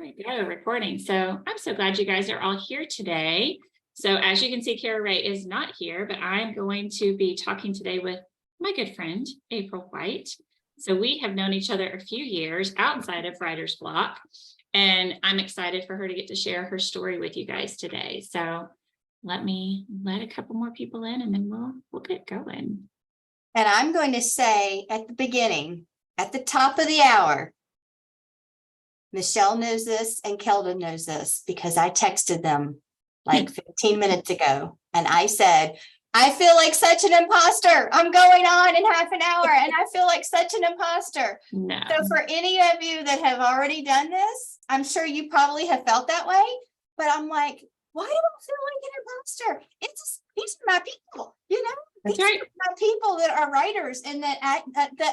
we go, recording. So I'm so glad you guys are all here today. So as you can see, Kara Ray is not here, but I'm going to be talking today with my good friend, April White. So we have known each other a few years outside of Writer's Block, and I'm excited for her to get to share her story with you guys today. So let me let a couple more people in and then we'll get going. And I'm going to say at the beginning, at the top of the hour, Michelle knows this and Kelda knows this because I texted them like 15 minutes ago. And I said, I feel like such an imposter. I'm going on in half an hour and I feel like such an imposter. No. So for any of you that have already done this, I'm sure you probably have felt that way. But I'm like, why do I feel like an imposter? These are my people, you know? That's These right. are my people that are writers and that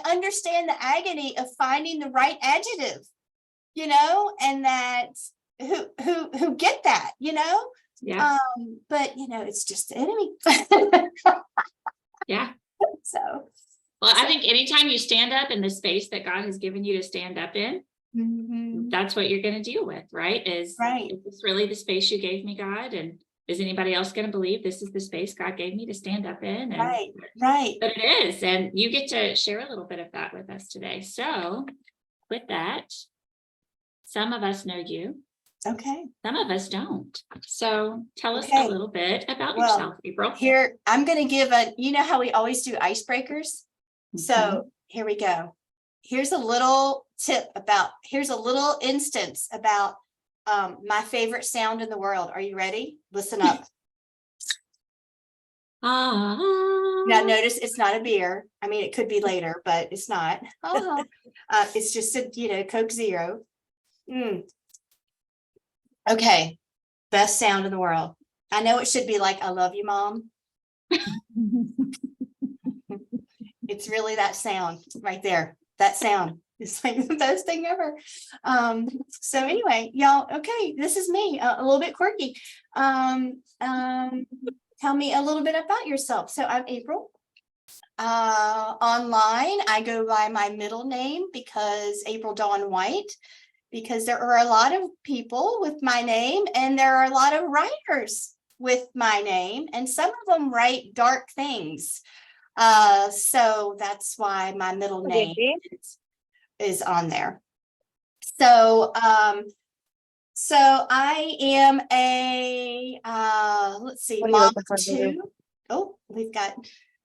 understand the agony of finding the right adjective, you know, and that who get that, you know? Yeah. But you know, it's just the enemy. Yeah. So well, I think anytime you stand up in the space that God has given you to stand up in, that's what you're going to deal with, right? Is this really the space you gave me, God? And is anybody else going to believe this is the space God gave me to stand up in? And, right. But it is. And you get to share a little bit of that with us today. So with that, some of us know you. Okay. Some of us don't. So tell us a little bit about yourself, April. Here, I'm going to give you know how we always do icebreakers? So here we go. Here's a little here's a little instance about my favorite sound in the world. Are you ready? Listen up. Now notice it's not a beer. I mean, it could be later, but it's not. It's just a, Coke Zero. Okay. Best sound in the world. I know it should be like, I love you, Mom. It's really that sound right there. That sound is like the best thing ever. So anyway, y'all, okay, this is me, a little bit quirky. Tell me a little bit about yourself. So I'm April. Online, I go by my middle name because April Dawn White, because there are a lot of people with my name and there are a lot of writers with my name, and some of them write dark things. So that's why my middle name is on there. So I am a let's see, mom of two. Oh, we've got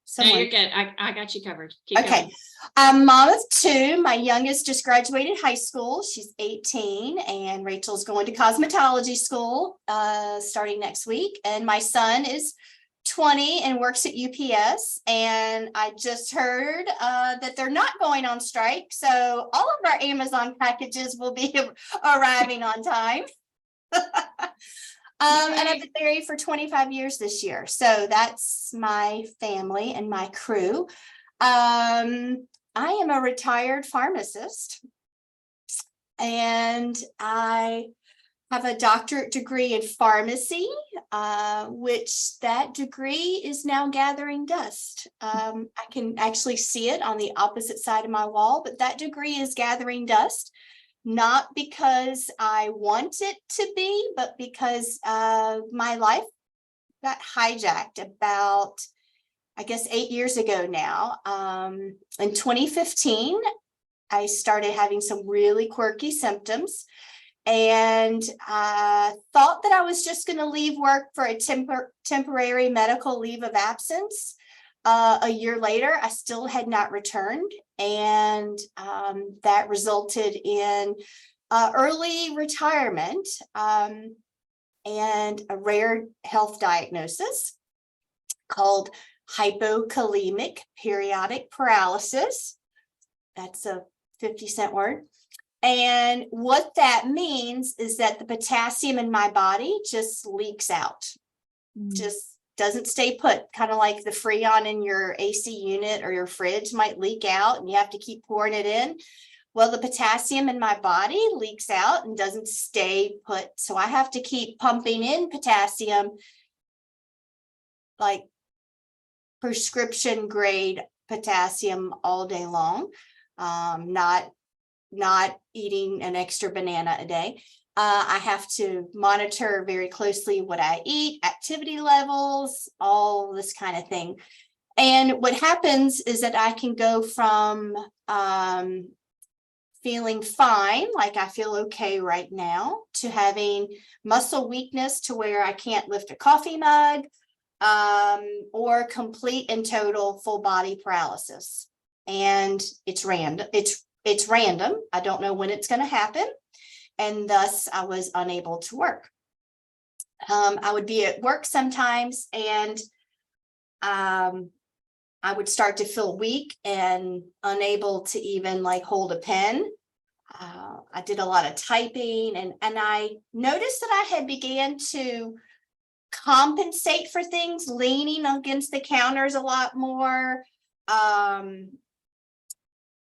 someone. No, you're good. I got you covered. Keep going. I'm mom of two. My youngest just graduated high school. She's 18, and Rachel's going to cosmetology school starting next week. And my son is 20 and works at UPS. And I just heard that they're not going on strike. So all of our Amazon packages will be arriving on time. And I've been married for 25 years this year. So that's my family and my crew. I am a retired pharmacist, and I have a doctorate degree in pharmacy, which that degree is now gathering dust. I can actually see it on the opposite side of my wall, but that degree is gathering dust. Not because I want it to be, but because my life got hijacked about, I guess, 8 years ago now. In 2015, I started having some really quirky symptoms, and I thought that I was just going to leave work for a temporary medical leave of absence. A year later, I still had not returned, and that resulted in early retirement and a rare health diagnosis called hypokalemic periodic paralysis. That's a 50-cent word. And what that means is that the potassium in my body just leaks out, just doesn't stay put, kind of like the Freon in your AC unit or your fridge might leak out and you have to keep pouring it in. Well, the potassium in my body leaks out and doesn't stay put. So I have to keep pumping in potassium, like prescription grade potassium all day long, not eating an extra banana a day. I have to monitor very closely what I eat, activity levels, all this kind of thing. And what happens is that I can go from feeling fine, like I feel okay right now, to having muscle weakness to where I can't lift a coffee mug, or complete and total full body paralysis. And it's random. It's random. I don't know when it's going to happen. And thus I was unable to work. I would be at work sometimes, and I would start to feel weak and unable to even like hold a pen. I did a lot of typing, and I noticed that I had began to compensate for things, leaning against the counters a lot more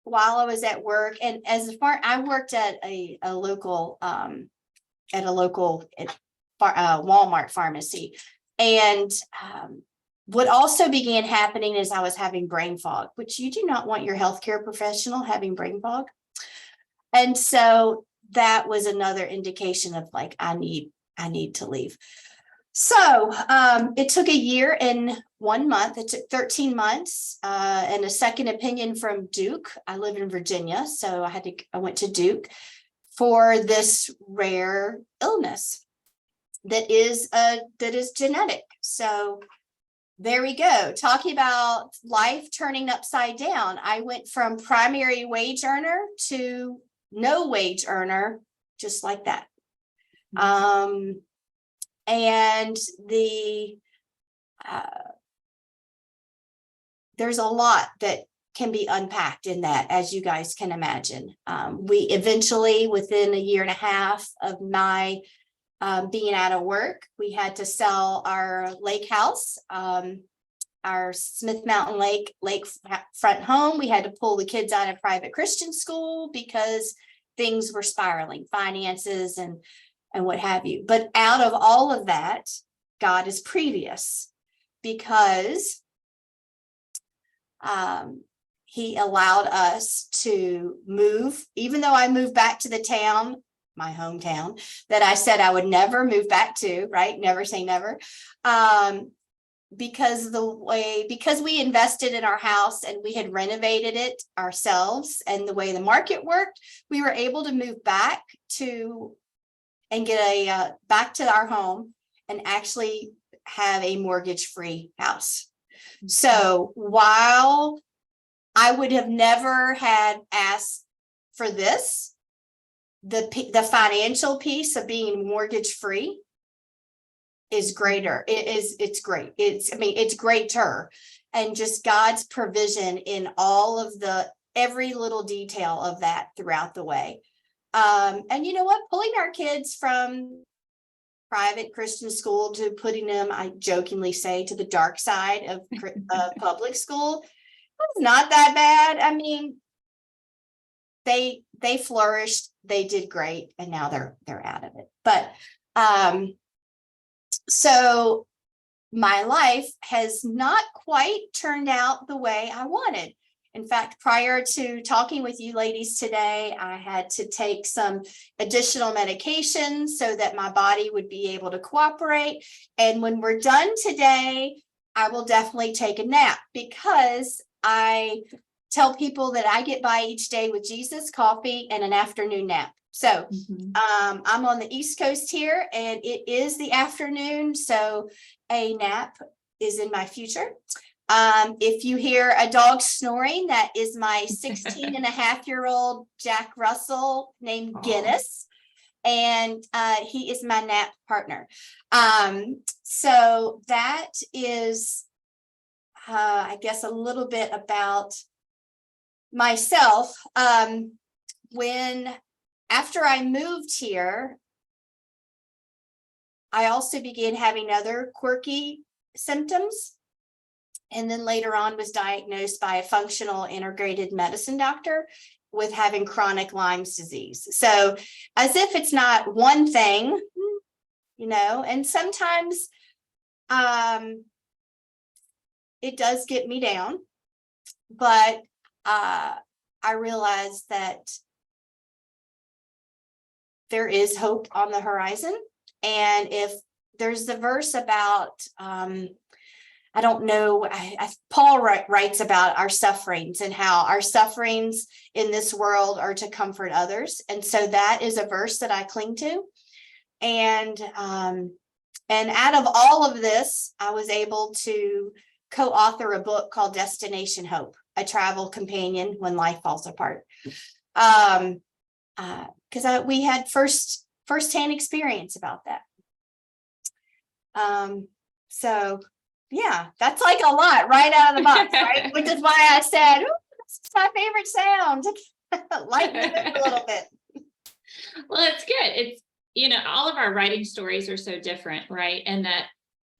while I was at work. And I worked at a local Walmart pharmacy, and what also began happening is I was having brain fog, which you do not want your healthcare professional having brain fog. And so that was another indication of like, I need to leave. So it took a year and 1 month. It took 13 months and a second opinion from Duke. I live in Virginia, so I went to Duke for this rare illness that is genetic. So there we go. Talking about life turning upside down. I went from primary wage earner to no wage earner, just like that. And there's a lot that can be unpacked in that, as you guys can imagine. We eventually, within a year and a half of my being out of work, we had to sell our lake house, our Smith Mountain lakefront home. We had to pull the kids out of private Christian school because things were spiraling, finances and what have you. But out of all of that, God is previous, because he allowed us to move, even though I moved back to the town, my hometown, that I said I would never move back to, right? Never say never. Because we invested in our house and we had renovated it ourselves, and the way the market worked, we were able to move back and get back to our home and actually have a mortgage-free house. So while I would have never had asked for this, the financial piece of being mortgage-free is greater. It's great. It's greater. And just God's provision in all of every little detail of that throughout the way. And you know what? Pulling our kids from private Christian school to putting them, I jokingly say, to the dark side of public school, it's not that bad. I mean, they flourished, they did great, and now they're out of it. But so my life has not quite turned out the way I wanted. In fact, prior to talking with you ladies today, I had to take some additional medications so that my body would be able to cooperate. And when we're done today, I will definitely take a nap, because I tell people that I get by each day with Jesus, coffee, and an afternoon nap. So I'm on the East Coast here, and it is the afternoon, so a nap is in my future. If you hear a dog snoring, that is my 16-and-a-half-year-old Jack Russell named Guinness, and he is my nap partner. So that is, I guess, a little bit about myself. After I moved here, I also began having other quirky symptoms. And then later on was diagnosed by a functional integrated medicine doctor with having chronic Lyme's disease. So as if it's not one thing, and sometimes it does get me down, but I realized that there is hope on the horizon. And if there's the verse about, I don't know, Paul writes about our sufferings and how our sufferings in this world are to comfort others. And so that is a verse that I cling to. And out of all of this, I was able to co-author a book called Destination Hope, a travel companion when life falls apart. Because we had firsthand experience about that. So yeah, that's like a lot right out of the box, right? Which is why I said, this is my favorite sound. Lighten it up a little bit. Well, it's good. It's, all of our writing stories are so different, right? And that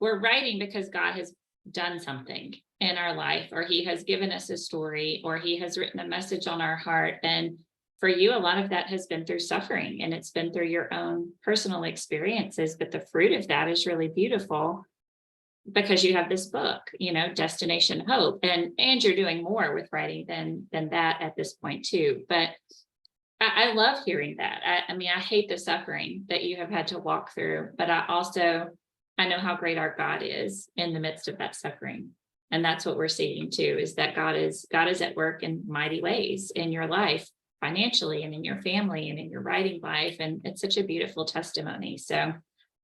we're writing because God has done something in our life, or he has given us a story, or he has written a message on our heart. And for you, a lot of that has been through suffering, and it's been through your own personal experiences. But the fruit of that is really beautiful because you have this book, Destination Hope, and you're doing more with writing than that at this point too. But I love hearing that. I mean, I hate the suffering that you have had to walk through, but I know how great our God is in the midst of that suffering. And that's what we're seeing too, is that God is at work in mighty ways in your life, financially, and in your family, and in your writing life. And it's such a beautiful testimony. So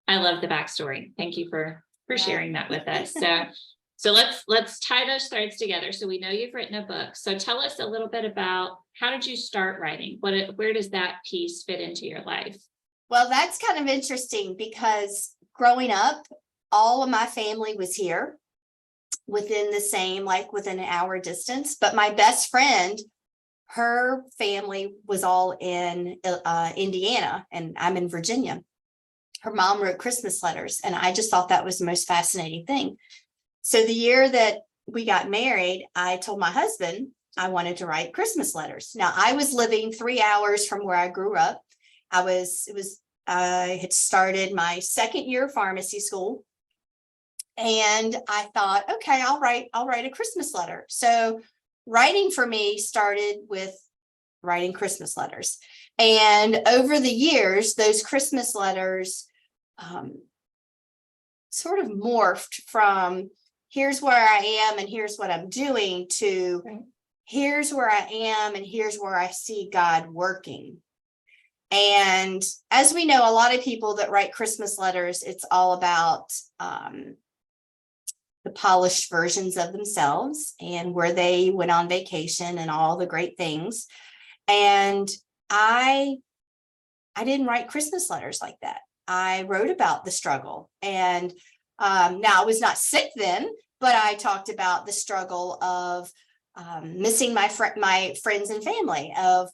I love the backstory. Thank you for sharing that with us. So let's tie those threads together. So we know you've written a book. So tell us a little bit about, how did you start writing? Where does that piece fit into your life? Well, that's kind of interesting because growing up, all of my family was here within within an hour distance. But my best friend, her family was all in Indiana, and I'm in Virginia. Her mom wrote Christmas letters, and I just thought that was the most fascinating thing. So the year that we got married, I told my husband I wanted to write Christmas letters. Now, I was living 3 hours from where I grew up. I had started my second year of pharmacy school, and I thought, okay, I'll write a Christmas letter. So writing for me started with writing Christmas letters. And over the years, those Christmas letters sort of morphed from here's where I am and here's what I'm doing to here's where I am and here's where I see God working. And as we know, a lot of people that write Christmas letters, it's all about the polished versions of themselves and where they went on vacation and all the great things. And I didn't write Christmas letters like that. I wrote about the struggle. And now I was not sick then, but I talked about the struggle of missing my friends and family, of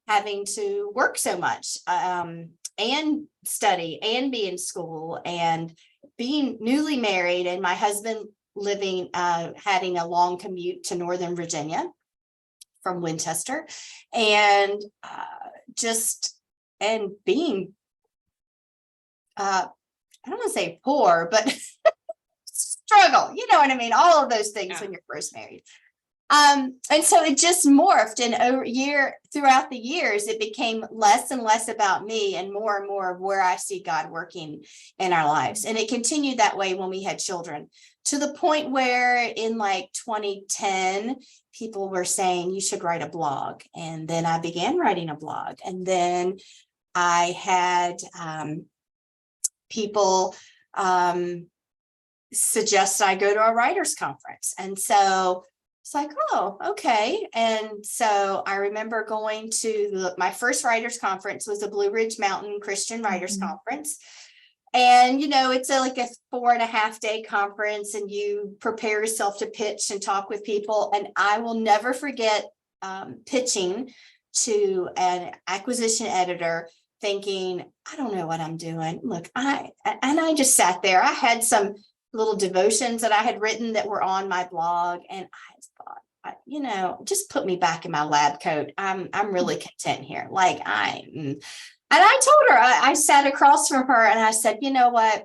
having to work so much and study and be in school, and being newly married, and my husband having a long commute to Northern Virginia from Winchester, and being I don't want to say poor, but struggle, you know what I mean? All of those things when you're first married. And so it just morphed, and throughout the years, it became less and less about me and more of where I see God working in our lives. And it continued that way when we had children, to the point where in like 2010, people were saying you should write a blog. And then I began writing a blog. And then I had people suggest I go to a writers conference. And so it's like, oh, okay. And so I remember going to my first writers conference was the Blue Ridge Mountain Christian Writers Conference. And, it's like a 4.5-day conference, and you prepare yourself to pitch and talk with people. And I will never forget pitching to an acquisition editor, thinking, I don't know what I'm doing. Look, I just sat there. I had some little devotions that I had written that were on my blog. And I thought, just put me back in my lab coat. I'm really content here. And I told her, I sat across from her and I said, you know what?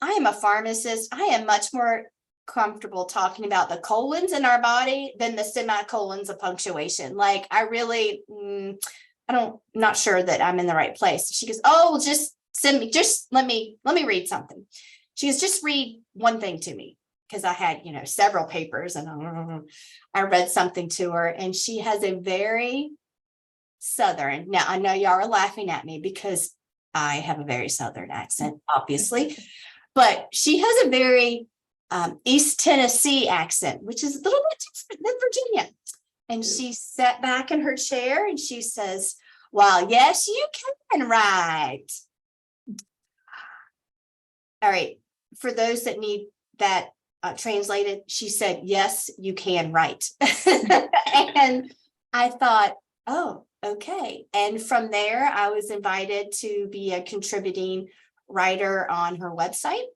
I am a pharmacist. I am much more comfortable talking about the colons in our body than the semicolons of punctuation. I really, not sure that I'm in the right place. She goes, oh, well, just let me read something. She goes, just read one thing to me. Because I had, several papers, and I read something to her, and she has a very Southern. Now, I know y'all are laughing at me because I have a very Southern accent, obviously, but she has a very East Tennessee accent, which is a little bit different than Virginia. And she sat back in her chair and she says, well, yes, you can write. All right. For those that need that translated, she said, yes, you can write. And I thought, oh, okay. And from there, I was invited to be a contributing writer on her website.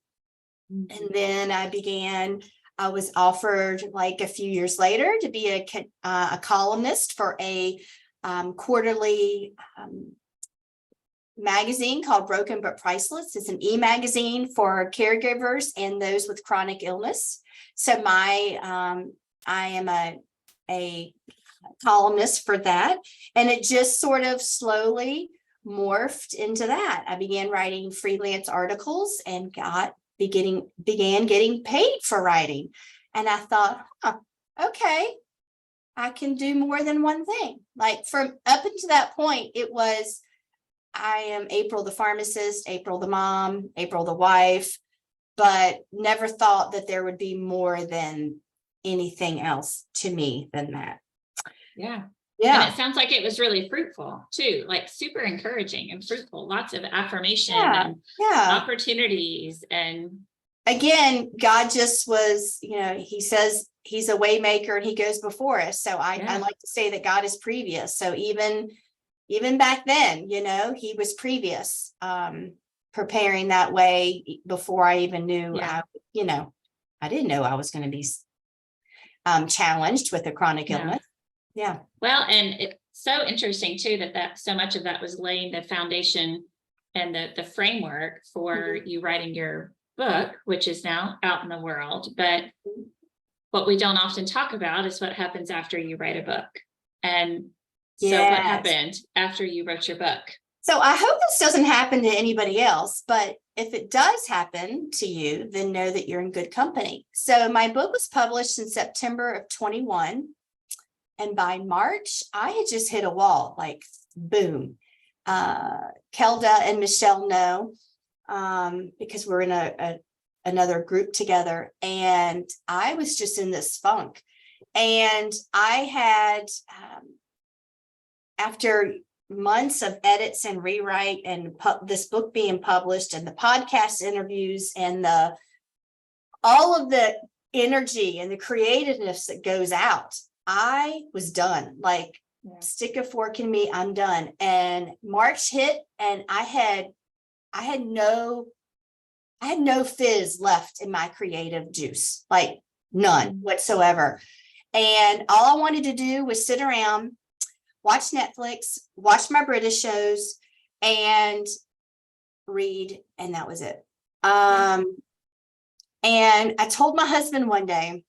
And then I was offered like a few years later to be a columnist for a quarterly magazine called Broken But Priceless. It's an e-magazine for caregivers and those with chronic illness. So I am a columnist for that. And it just sort of slowly morphed into that. I began writing freelance articles and began getting paid for writing. And I thought, okay, I can do more than one thing. Like from up until that point, it was, I am April the pharmacist, April the mom, April the wife, but never thought that there would be more than anything else to me than that. Yeah. Yeah. And it sounds like it was really fruitful too, like super encouraging and fruitful, lots of affirmation and opportunities. And again, God just was, he says he's a way maker and he goes before us. So I like to say that God is previous. So even back then, he was previous, preparing that way before I even knew, I didn't know I was going to be challenged with a chronic illness. Yeah. Well, and it's so interesting too, that so much of that was laying the foundation and the framework for you writing your book, which is now out in the world. But what we don't often talk about is what happens after you write a book. And so what happened after you wrote your book? So I hope this doesn't happen to anybody else, but if it does happen to you, then know that you're in good company. So my book was published in September of 21. And by March, I had just hit a wall, like boom. Kelda and Michelle know, because we're in another group together. And I was just in this funk. And I had, after months of edits and rewrite and this book being published and the podcast interviews and all of the energy and the creativeness that goes out, I was done. Like, stick a fork in me, I'm done. And March hit, and I had no fizz left in my creative juice, like none whatsoever. And all I wanted to do was sit around, watch Netflix, watch my British shows, and read, and that was it. And I told my husband one day,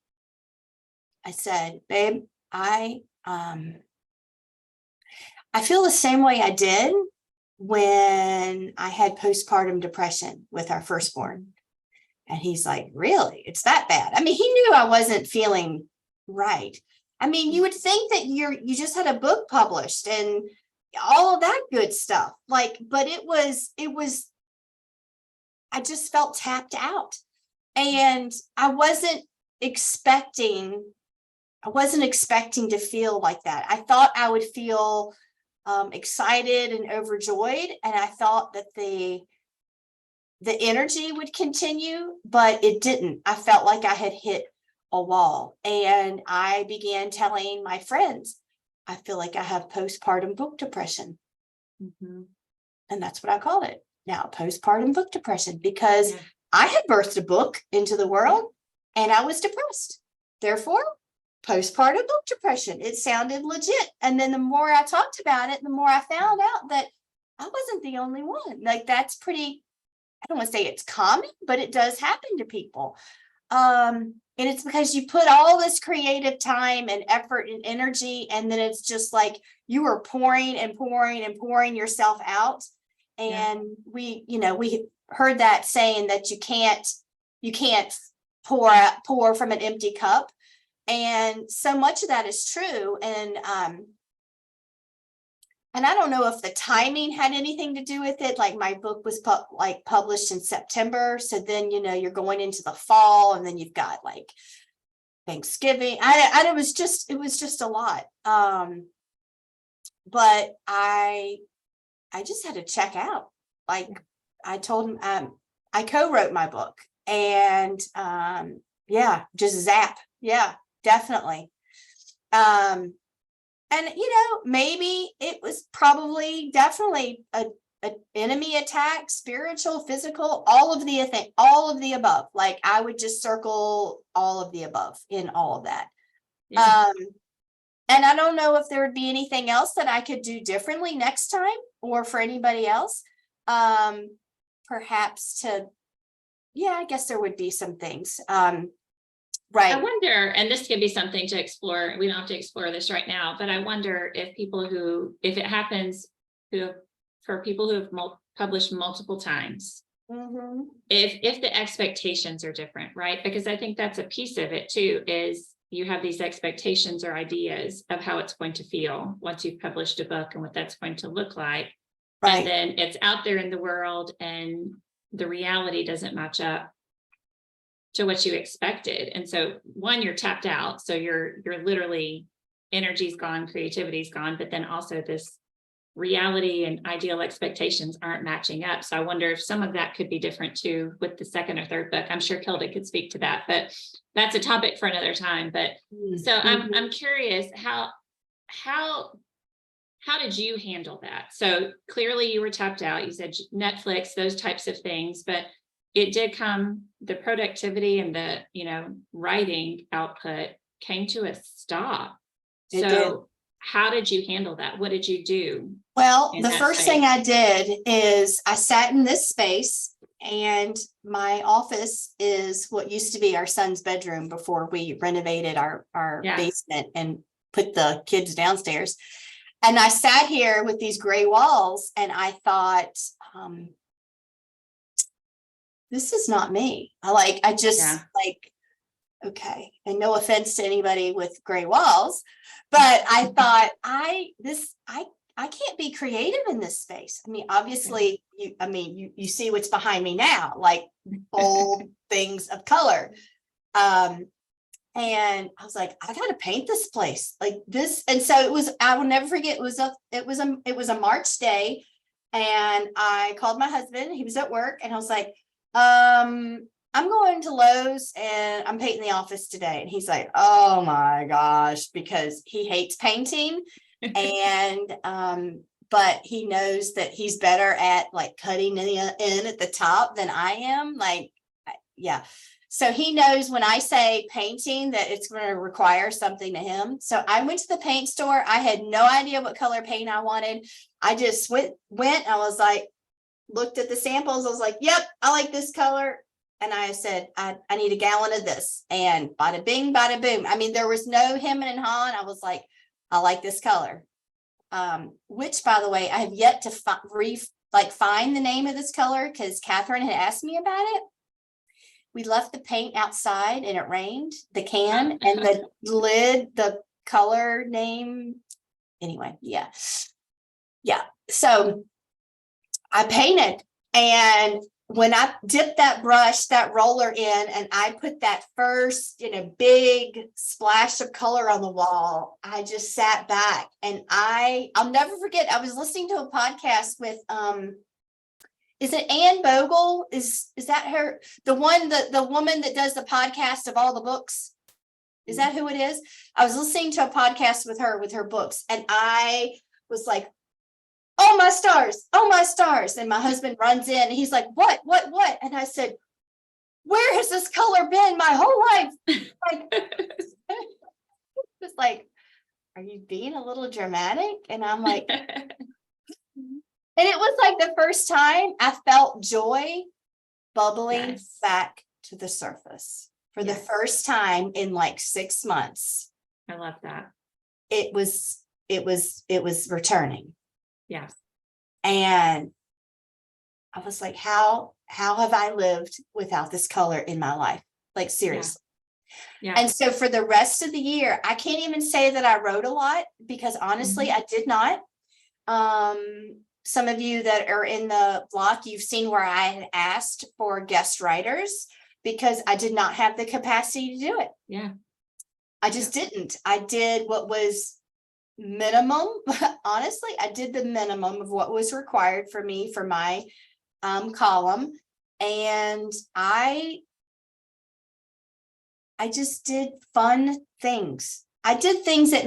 I said, babe, I feel the same way I did when I had postpartum depression with our firstborn. And he's like, really? It's that bad? I mean, he knew I wasn't feeling right. I mean, you would think that you just had a book published and all of that good stuff. Like, but it was, I just felt tapped out. And I wasn't expecting to feel like that. I thought I would feel excited and overjoyed. And I thought that the energy would continue, but it didn't. I felt like I had hit a wall. And I began telling my friends, I feel like I have postpartum book depression. And that's what I called it now, postpartum book depression, because I had birthed a book into the world and I was depressed. Therefore, postpartum book depression. It sounded legit. And then the more I talked about it, the more I found out that I wasn't the only one. Like, that's pretty, I don't want to say it's common, but it does happen to people. And And it's because you put all this creative time and effort and energy, and then it's just like you are pouring and pouring and pouring yourself out. And we heard that saying that you can't pour from an empty cup. And so much of that is true. And I don't know if the timing had anything to do with it. Like my book was published in September. So then, you're going into the fall, and then you've got like Thanksgiving. It was just a lot. But I just had to check out. Like I told him, I co-wrote my book, and just zap. Yeah, definitely. And, maybe it was definitely an enemy attack, spiritual, physical, all of the above. Like I would just circle all of the above in all of that. Yeah. And I don't know if there would be anything else that I could do differently next time, or for anybody else. Perhaps I guess there would be some things. Right. I wonder, and this could be something to explore. We don't have to explore this right now, but I wonder if if it happens for people who have published multiple times, if the expectations are different, right? Because I think that's a piece of it too, is you have these expectations or ideas of how it's going to feel once you've published a book and what that's going to look like. Right. And then it's out there in the world and the reality doesn't match up to what you expected. And so one, you're tapped out. So you're literally, energy's gone, creativity's gone, but then also this reality and ideal expectations aren't matching up. So I wonder if some of that could be different too with the second or third book. I'm sure Kilda could speak to that, but that's a topic for another time. But so I'm curious, how did you handle that? So clearly you were tapped out. You said Netflix, those types of things, but it did come, the productivity and the, writing output came to a stop. So how did you handle that? What did you do? Well, the first thing I did is I sat in this space, and my office is what used to be our son's bedroom before we renovated our basement and put the kids downstairs. And I sat here with these gray walls, and I thought, this is not me. Okay. And no offense to anybody with gray walls, but I thought I can't be creative in this space. I mean, obviously you see what's behind me now, like old things of color. And I was like, I got to paint this place like this. And so I will never forget. It was a March day, and I called my husband. He was at work, and I was like, I'm going to Lowe's and I'm painting the office today. And he's like, oh my gosh, because he hates painting. And, but he knows that he's better at like cutting in at the top than I am. So he knows when I say painting that it's going to require something to him. So I went to the paint store. I had no idea what color paint I wanted. I just went, I was like, looked at the samples. I was like, yep, I like this color. And I said, I need a gallon of this, and bada bing, bada boom. I mean, there was no hemming and hawing. I was like, I like this color. Which, by the way, I have yet to find the name of this color, because Catherine had asked me about it. We left the paint outside and it rained, the can and the lid, the color name. Anyway, yeah. So I painted, and when I dipped that roller in, and I put that first, big splash of color on the wall, I just sat back, and I'll never forget. I was listening to a podcast with, is it Ann Bogle? Is that her? The woman that does the podcast of all the books? Is that who it is? I was listening to a podcast with her books, and I was like, oh my stars, oh my stars. And my husband runs in, and he's like, what? And I said, where has this color been my whole life? It's like, are you being a little dramatic? And I'm like, and it was like the first time I felt joy bubbling back to the surface. for the first time in like 6 months. I love that. It was returning. Yes. And I was like, how have I lived without this color in my life? Like, seriously. Yeah. And so for the rest of the year, I can't even say that I wrote a lot, because honestly, I did not. Some of you that are in the block, you've seen where I had asked for guest writers because I did not have the capacity to do it. Yeah. I just didn't. I did what was minimum. Honestly, I did the minimum of what was required for me for my column. And I just did fun things. I did things that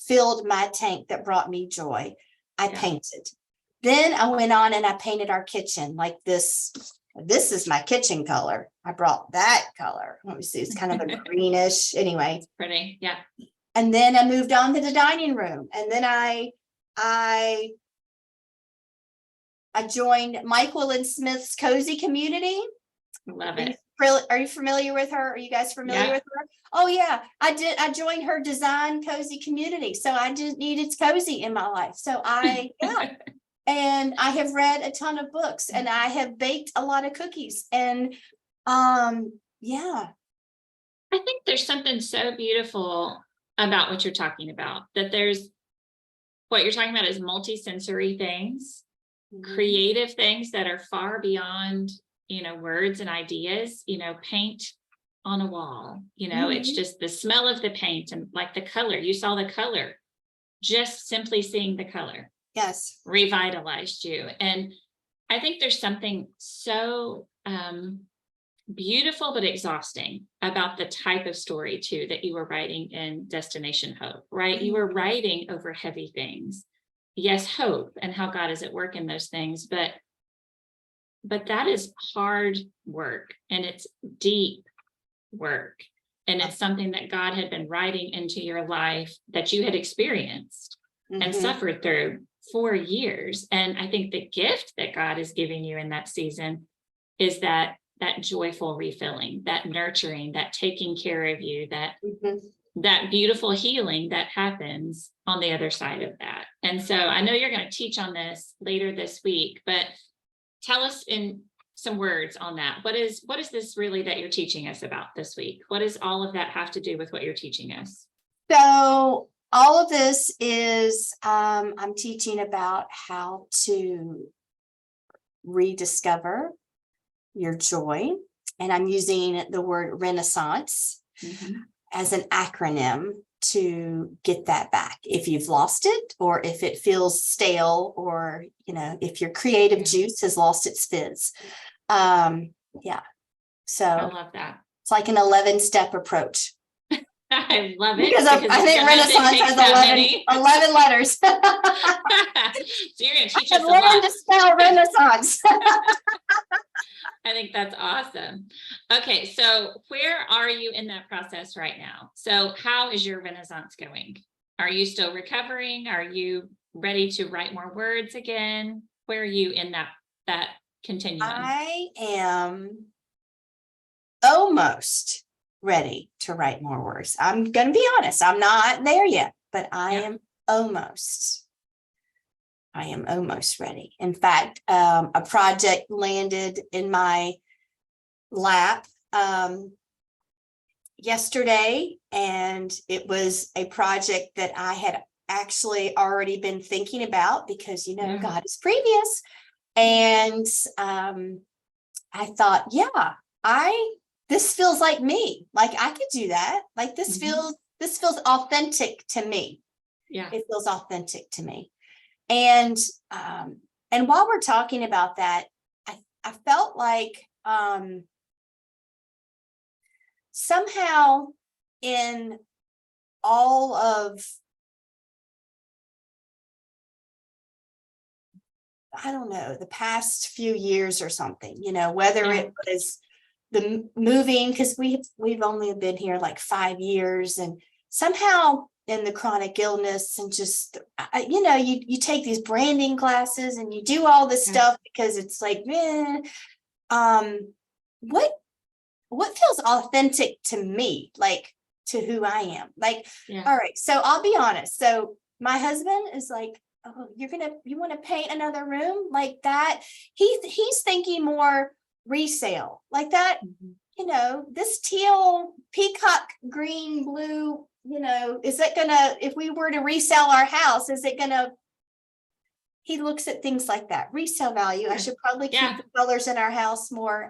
filled my tank, that brought me joy. I painted. Then I went on and I painted our kitchen like this. This is my kitchen color. I brought that color. Let me see. It's kind of a greenish. Anyway. It's pretty. Yeah. And then I moved on to the dining room. And then I joined Mike Willen Smith's Cozy Community. Love it. Are you familiar with her? Are you guys familiar with her? Oh yeah, I did. I joined her design cozy community. So I just needed cozy in my life. So and I have read a ton of books, and I have baked a lot of cookies. And yeah. I think there's something so beautiful about what you're talking about, that what you're talking about is multi-sensory things, creative things that are far beyond, words and ideas, paint on a wall, it's just the smell of the paint and like the color. You saw the color, just simply seeing the color. Yes. Revitalized you. And I think there's something so beautiful but exhausting about the type of story too that you were writing in Destination Hope, right? You were writing over heavy things. Yes, hope and how God is at work in those things, but that is hard work, and it's deep work, and it's something that God had been writing into your life that you had experienced and suffered through for years. And I think the gift that God is giving you in that season is that joyful refilling, that nurturing, that taking care of you, that beautiful healing that happens on the other side of that. And so I know you're going to teach on this later this week, but tell us in some words on that. What is this really that you're teaching us about this week? What does all of that have to do with what you're teaching us? So all of this is, I'm teaching about how to rediscover your joy. And I'm using the word Renaissance as an acronym to get that back. If you've lost it, or if it feels stale, or, if your creative juice has lost its fizz. So I love that. It's like an 11-step approach. I love it. Because I think Renaissance has 11 letters. So you're going to teach us a learned lot. to spell Renaissance. I think that's awesome. Okay, so where are you in that process right now? So how is your Renaissance going? Are you still recovering? Are you ready to write more words again? Where are you in that continuum? I am almost ready to write more words. I'm going to be honest. I'm not there yet, but I am almost ready. In fact, a project landed in my lap yesterday, and it was a project that I had actually already been thinking about because, God is previous. And I thought, this feels like me. Like I could do that. Like this feels authentic to me. Yeah. It feels authentic to me. And while we're talking about that, I felt like somehow in all of, I don't know, the past few years or something, whether it was the moving, because we've only been here like 5 years, and somehow in the chronic illness, and just, you take these branding classes and you do all this stuff because it's like, what what feels authentic to me, like to who I am. Like, Yeah. all right, so I'll be honest. So my husband is like, oh, you want to paint another room like that? He's thinking more resale like that. Mhm. You know, this teal, peacock, green, blue, you know, is it gonna, if we were to resell our house, is it gonna, he looks at things like that, resale value. I should probably keep Yeah. the colors in our house more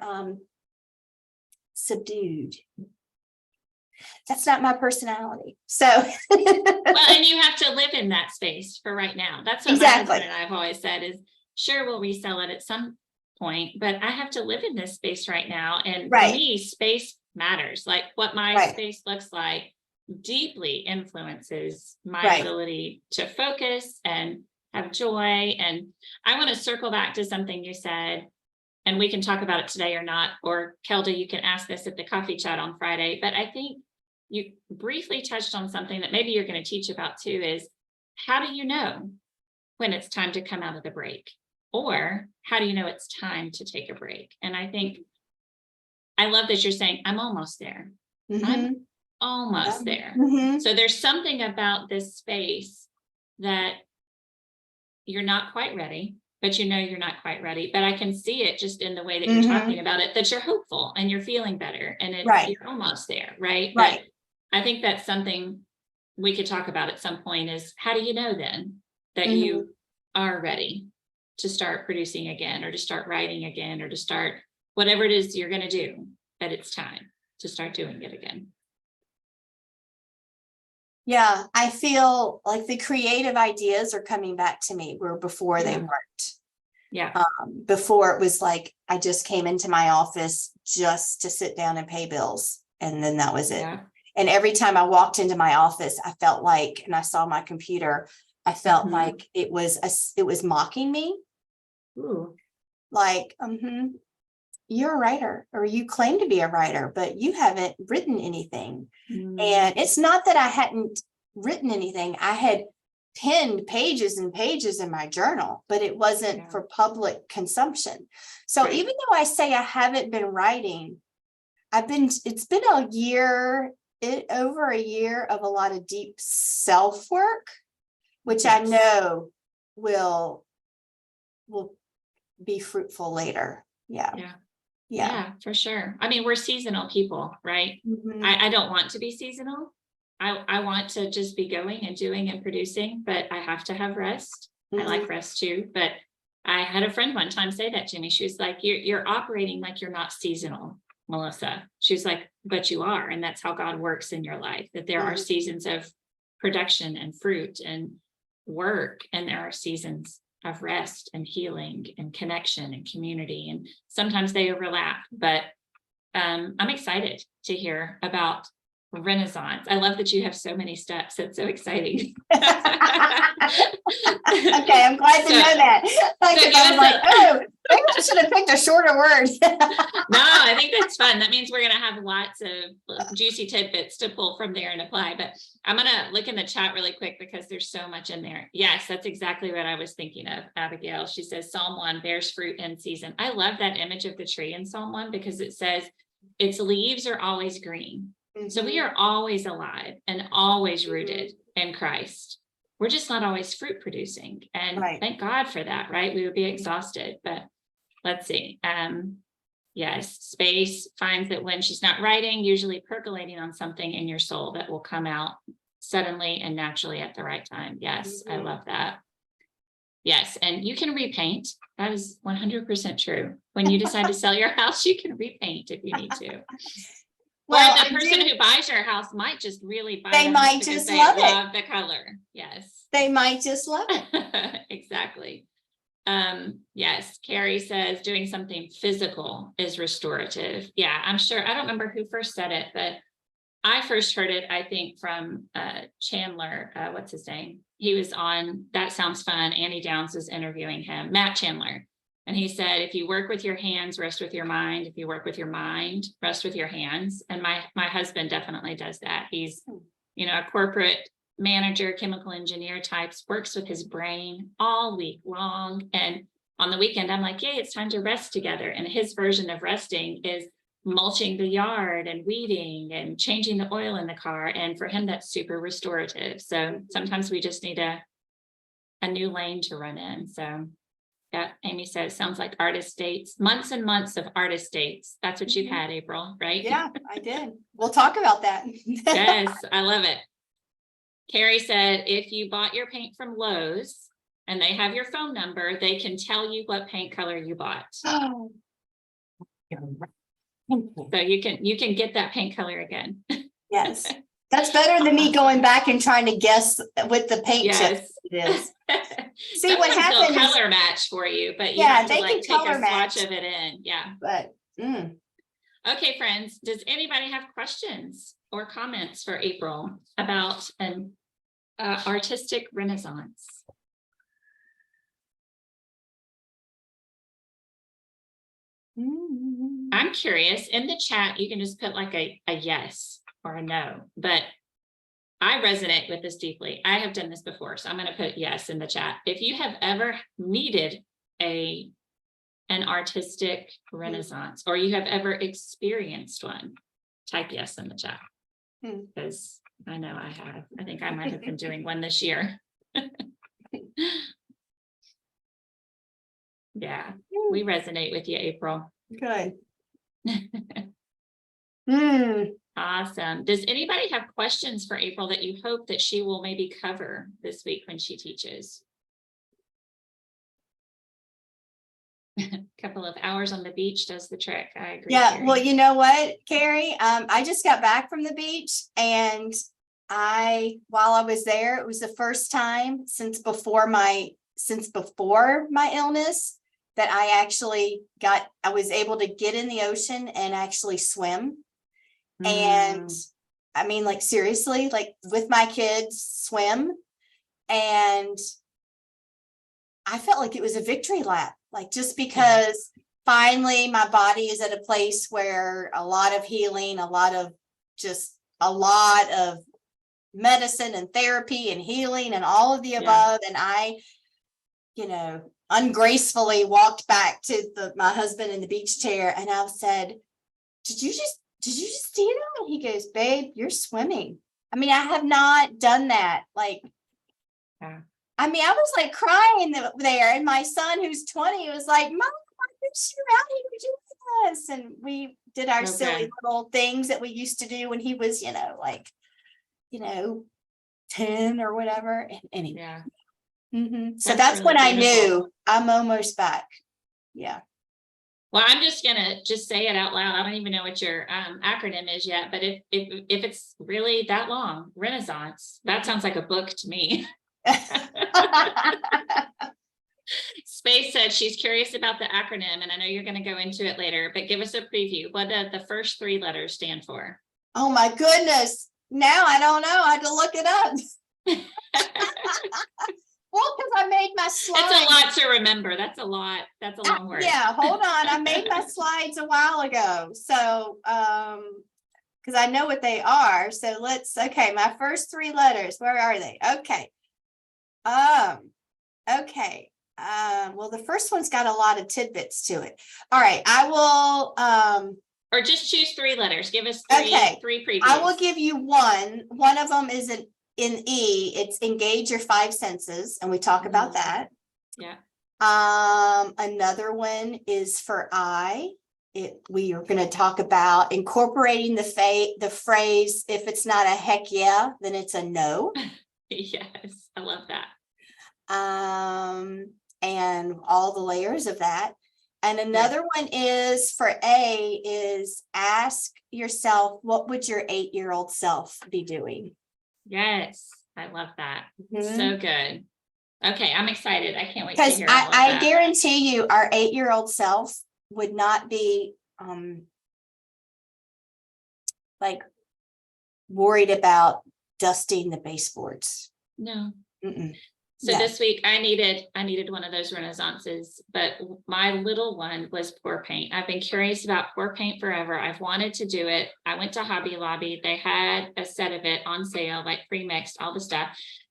subdued. That's not my personality. So Well, and you have to live in that space for right now. That's what my exactly. husband and I have always said is, sure, we'll resell it at some point, but I have to live in this space right now. And for Right. me, space matters. Like what my Right. space looks like deeply influences my Right. ability to focus and have joy. And I want to circle back to something you said, and we can talk about it today or not, or Kelda, you can ask this at the coffee chat on Friday, but I think you briefly touched on something that maybe you're going to teach about too, is how do you know when it's time to come out of the break? Or how do you know it's time to take a break? And I think I love that you're saying, I'm almost there. I'm almost there. So there's something about this space that you're not quite ready, but you know you're not quite ready. But I can see it just in the way that you're talking about it, that you're hopeful and you're feeling better and you're almost there, right? Right. But I think that's something we could talk about at some point is how do you know then that you are ready to start producing again or to start writing again or to start whatever it is you're going to do, that it's time to start doing it again. Yeah, I feel like the creative ideas are coming back to me where before they weren't. Yeah. Before it was like I just came into my office just to sit down and pay bills, and then that was it. Yeah. And every time I walked into my office, I felt like, and I saw my computer, I felt like it was mocking me. Ooh. Like, you're a writer, or you claim to be a writer, but you haven't written anything. And it's not that I hadn't written anything. I had penned pages and pages in my journal, but it wasn't for public consumption. So even though I say I haven't been writing, it's been over a year of a lot of deep self-work, which I know will be fruitful later. Yeah, for sure. I mean, we're seasonal people, right? I don't want to be seasonal. I want to just be going and doing and producing, but I have to have rest. I like rest too. But I had a friend one time say that to me. She was like, you're operating like you're not seasonal, Melissa. She's like, but you are. And that's how God works in your life, that there are seasons of production and fruit and work, and there are seasons of rest and healing and connection and community. And sometimes they overlap, but I'm excited to hear about Renaissance. I love that you have so many steps. It's so exciting. Okay, I'm glad to know that. I'm like, oh, maybe I should have picked a shorter word. No, I think that's fun. That means we're going to have lots of juicy tidbits to pull from there and apply. But I'm going to look in the chat really quick because there's so much in there. Yes, that's exactly what I was thinking of, Abigail. She says Psalm 1 bears fruit in season. I love that image of the tree in Psalm 1 because it says its leaves are always green. So we are always alive and always rooted in Christ. We're just not always fruit producing. And thank God for that, right? We would be exhausted, but let's see. Yes, space finds that when she's not writing, usually percolating on something in your soul that will come out suddenly and naturally at the right time. Yes, I love that. Yes, and you can repaint. That is 100% true. When you decide to sell your house, you can repaint if you need to. Well, the person who buys your house might just really buy they might just love the color. Yes. They might just love it. Exactly. Yes, Carrie says doing something physical is restorative. Yeah, I'm sure. I don't remember who first said it, but I first heard it, I think, from Chandler. What's his name? He was on That Sounds Fun. Annie Downs was interviewing him, Matt Chandler. And he said, if you work with your hands, rest with your mind. If you work with your mind, rest with your hands. And my husband definitely does that. He's, a corporate manager, chemical engineer types, works with his brain all week long. And on the weekend, I'm like, yay, it's time to rest together. And his version of resting is mulching the yard and weeding and changing the oil in the car. And for him, that's super restorative. So sometimes we just need a new lane to run in. So yeah, Amy says, sounds like artist dates, months and months of artist dates. That's what you've had, April, right? Yeah, I did. We'll talk about that. Yes, I love it. Carrie said, if you bought your paint from Lowe's and they have your phone number, they can tell you what paint color you bought. Oh. So you can get that paint color again. Yes, that's better than me going back and trying to guess with the paint chip. Yes. It is. See Sometimes what happens. they'll color match for you, but you Yeah, have to they like can take color a match. swatch of it in. Yeah. But Okay, friends, does anybody have questions or comments for April about an artistic renaissance? I'm curious. In the chat, you can just put like a yes or a no, but I resonate with this deeply. I have done this before, so I'm going to put yes in the chat. If you have ever needed an artistic renaissance, or you have ever experienced one, type yes in the chat, because I know I have. I think I might have been doing one this year. Yeah, we resonate with you, April. Good. Awesome. Does anybody have questions for April that you hope that she will maybe cover this week when she teaches? A couple of hours on the beach does the trick. I agree. Yeah, Carrie. well, you know what, Carrie? I just got back from the beach, and while I was there, it was the first time since before my illness that I was able to get in the ocean and actually swim. And I mean, like, seriously, like with my kids swim. And I felt like it was a victory lap, like, just because finally my body is at a place where a lot of healing, a lot of medicine and therapy and healing and all of the above. And I, ungracefully walked back to my husband in the beach chair, and I said, did you just see that? And he goes, babe, you're swimming. I mean, I have not done that. Like, I mean, I was like crying there, and my son, who's 20, was like, Mom, why did you out here doing this? And we did our silly little things that we used to do when he was, 10 or whatever. And anyway. So that's when I knew I'm almost back. Yeah. Well, I'm just gonna say it out loud. I don't even know what your acronym is yet, but if it's really that long, Renaissance, that sounds like a book to me. Space said she's curious about the acronym, and I know you're going to go into it later, but give us a preview. What do the first 3 letters stand for? Oh my goodness. Now I don't know. I had to look it up. Well, because I made my slides. It's a lot to remember. That's a lot. That's a long word. Yeah, hold on. I made my slides a while ago. So, because I know what they are. So my first 3 letters. Where are they? Okay. Okay. Well, the first one's got a lot of tidbits to it. All right. I will, or just choose 3 letters. Give us 3 previews. I will give you one. One of them is in E. It's engage your 5 senses, and we talk about that. Yeah. Another one is for I. We are going to talk about incorporating the phrase, if it's not a heck yeah, then it's a no. Yes, I love that. And all the layers of that. And another one is for A, is ask yourself, what would your 8-year-old self be doing? Yes, I love that. So good. Okay, I'm excited. I can't wait to because hear all of I that. guarantee you our 8-year-old self would not be like worried about dusting the baseboards. No. Mm-mm. So No. this week I needed one of those renaissances, but my little one was pour paint. I've been curious about pour paint forever. I've wanted to do it. I went to Hobby Lobby. They had a set of it on sale, like pre-mixed, all the stuff.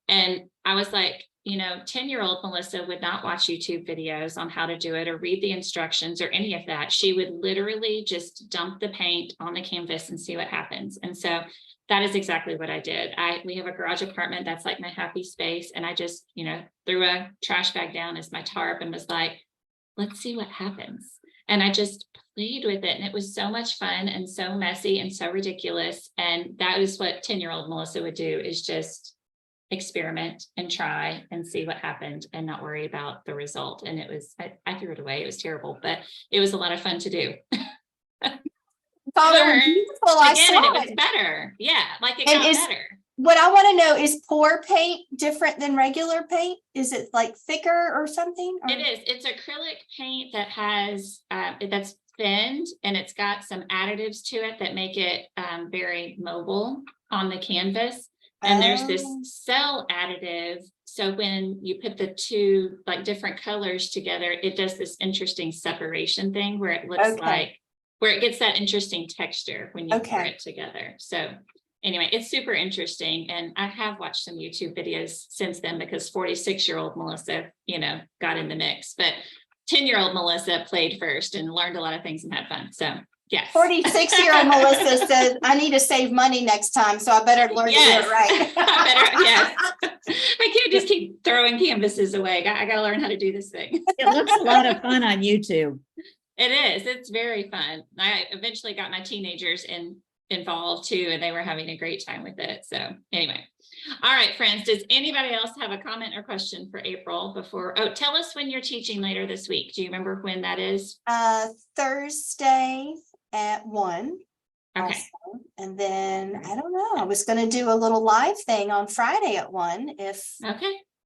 And I was like, 10-year-old Melissa would not watch YouTube videos on how to do it or read the instructions or any of that. She would literally just dump the paint on the canvas and see what happens. And so that is exactly what I did. We have a garage apartment that's like my happy space. And I just, threw a trash bag down as my tarp and was like, let's see what happens. And I just played with it. And it was so much fun and so messy and so ridiculous. And that is what 10-year-old Melissa would do, is just experiment and try and see what happened and not worry about the result. And it was, I threw it away. It was terrible, but it was a lot of fun to do. It was beautiful. I Again, saw and it was better. Yeah, like it And got better. What I want to know is pour paint different than regular paint? Is it like thicker or something? Or? It is. It's acrylic paint that has that's thinned, and it's got some additives to it that make it very mobile on the canvas. And there's this cell additive. So when you put the two like different colors together, it does this interesting separation thing where it looks like, where it gets that interesting texture when you pour it together. So anyway, it's super interesting. And I have watched some YouTube videos since then, because 46-year-old Melissa, got in the mix, but 10-year-old Melissa played first and learned a lot of things and had fun. So yes. 46-year-old Melissa says, I need to save money next time, so I better learn to do it right. I can't just keep throwing canvases away. I got to learn how to do this thing. It looks a lot of fun on YouTube. It is. It's very fun. I eventually got my teenagers involved too, and they were having a great time with it. So anyway, all right, friends, does anybody else have a comment or question for April before? Oh, tell us when you're teaching later this week. Do you remember when that is? Thursday at 1. Okay. Also. And then I don't know. I was going to do a little live thing on Friday at 1. If and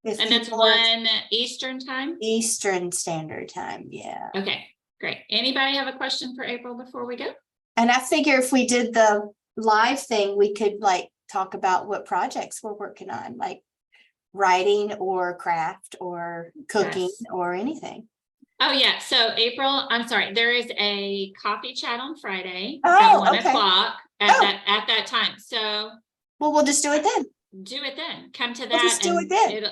that's 1 Eastern time? Eastern Standard Time. Yeah. Okay, great. Anybody have a question for April before we go? And I figure if we did the live thing, we could like talk about what projects we're working on, like writing or craft or cooking or anything. Oh yeah. So April, I'm sorry, there is a coffee chat on Friday at 1 o'clock at that time. So we'll just do it then. Do it then. Come to that. We'll just do it then.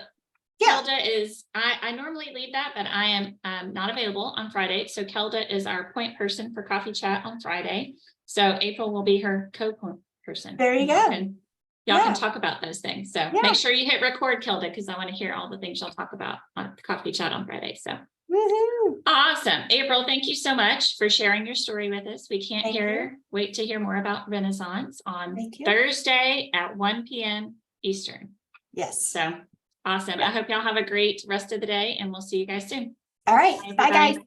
Kelda is, I normally lead that, but I am not available on Friday. So Kelda is our point person for coffee chat on Friday. So April will be her co-point person. There you go. Y'all can talk about those things. So make sure you hit record, Kelda, because I want to hear all the things you'll talk about on coffee chat on Friday. So awesome. April, thank you so much for sharing your story with us. We can't wait to hear more about Renaissance on Thursday at 1 p.m. Eastern. Yes. So awesome. I hope y'all have a great rest of the day, and we'll see you guys soon. All right. Bye guys.